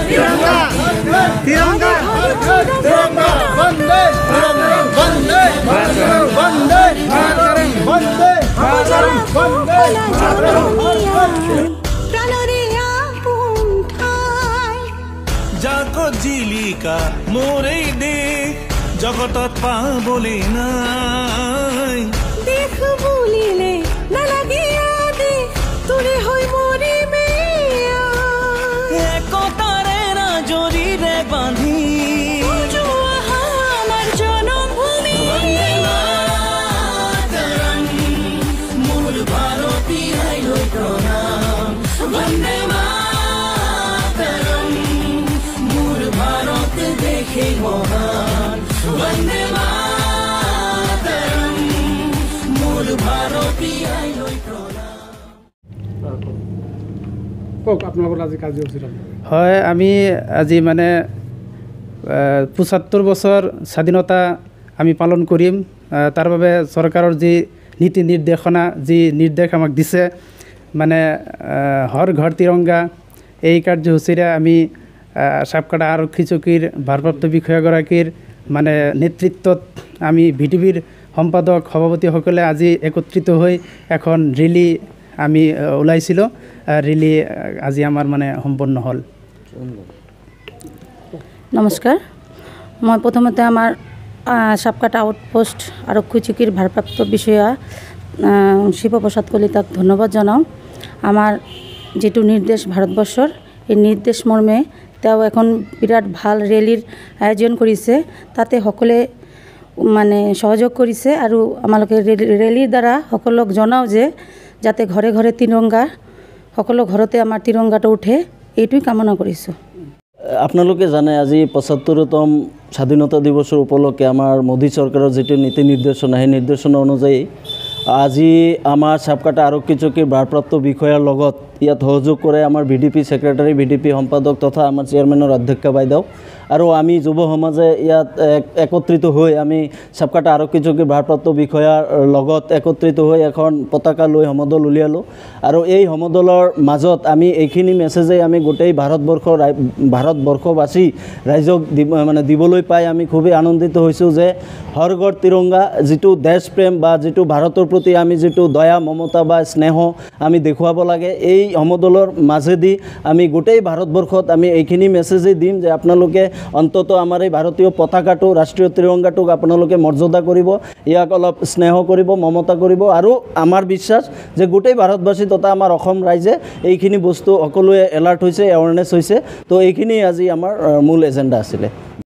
तिरंगा तिरंगा वंदे वंदे वंदे वंदे वंदे जाको जीलिका मोरे दे जगतत पाबले नाई देख बोलिले नालागे आदे तुरे होई मोरे मेया एकतारे ना जरी रे बांधी আমার জনমভূমি মূল ভারতীয় প্রণাম বন্দে মাতরম মূল ভারত দেখে মহান বন্দে মাতরম মূল ভারতীয় হয় আমি আজি মানে ৭৫ বছর স্বাধীনতা আমি পালন করিম তার বাবে সরকারের যে নীতি নির্দেশনা যে নির্দেশ আমাক দিছে মানে হর ঘর তিরঙ্গা এই কার্যসূচীরে আমি সাপকাটা আরক্ষী চকীর ভারপ্রাপ্ত বিষয়াগৰাকীৰ মানে নেতৃত্বত আমি ভিটিভিৰ সম্পাদক সভাপতিসকলে আজি একত্ৰিত হৈ এখন ৰেলী আমি ওলাইছিলোঁ ৰেলী আজি আমাৰ মানে সম্পন্ন হ'ল। নমস্কাৰ, মই প্ৰথমতে আমাৰ সাপকাটা আউটপোষ্ট আৰক্ষী চকীৰ ভাৰপ্ৰাপ্ত বিষয়া শিৱপ্ৰসাদ কলিতাক ধন্যবাদ জনাওঁ। আমাৰ যেটো নিৰ্দেশ ভাৰতবৰ্ষৰ এই নিৰ্দেশ মৰ্মে তেওঁ এখন বিৰাট ভাল ৰেলীৰ আয়োজন কৰিছে, তাতে সকলে মানে সহযোগ কৰিছে আৰু আমালোকে ৰেলীৰ দ্বাৰা সকলক জনাওঁ যে যাতে ঘৰে ঘৰে তিৰংগা সকলো ঘৰতে আমাৰ তিৰংগাটো উঠে, এইটোই কামনা কৰিছোঁ। আপোনালোকে জানে আজি ৭৫তম স্বাধীনতা দিৱসৰ উপলক্ষে আমাৰ মোদী চৰকাৰৰ যেটো নীতি নিৰ্দেশনা সেই নিৰ্দেশনা অনুযায়ী আজি আমাৰ সাপকাটা আৰক্ষী চকীৰ ভাৰপ্ৰাপ্ত বিষয়াৰ লগত ইয়াত সহযোগ কৰে আমাৰ ভিডিপি সেক্ৰেটাৰী ভিডিপি সম্পাদক তথা আমাৰ চেয়াৰমেনৰ অধ্যক্ষ বাইদেউ আৰু আমি যুৱ সমাজে ইয়াত একত্ৰিত হৈ আমি সাপকাটা আৰক্ষী চকীৰ ভাৰপ্ৰাপ্ত বিষয়াৰ লগত একত্ৰিত হৈ এখন পতাকা লৈ সমদল উলিয়ালোঁ আৰু এই সমদলৰ মাজত আমি এইখিনি মেছেজে আমি গোটেই ভাৰতবৰ্ষবাসী ৰাইজক মানে দিবলৈ পাই আমি খুবেই আনন্দিত হৈছোঁ যে হৰ ঘৰ তিৰংগা যেটো দেশ প্ৰেম বা যেটো ভাৰতৰ প্ৰতি আমি যেটো দয়া মমতা বা স্নেহ আমি দেখুৱাব লাগে এই সমদলৰ মাজেদি আমি গোটেই ভাৰতবৰ্ষত আমি এইখিনি মেছেজে দিম যে আপোনালোকে অন্তত আমাৰ এই ভাৰতীয় পতাকাটো ৰাষ্ট্ৰীয় তিৰংগাটোক আপোনালোকে মৰ্যাদা কৰিব, ইয়াক অলপ স্নেহ কৰিব, মমতা কৰিব আৰু আমাৰ বিশ্বাস যে গোটেই ভাৰতবাসী তথা আমাৰ অসম ৰাইজে এইখিনি বস্তু সকলোৱে এলাৰ্ট হৈছে, এৱাৰনেছ হৈছে। তো এইখিনি আজি আমাৰ মূল এজেণ্ডা আছিলে।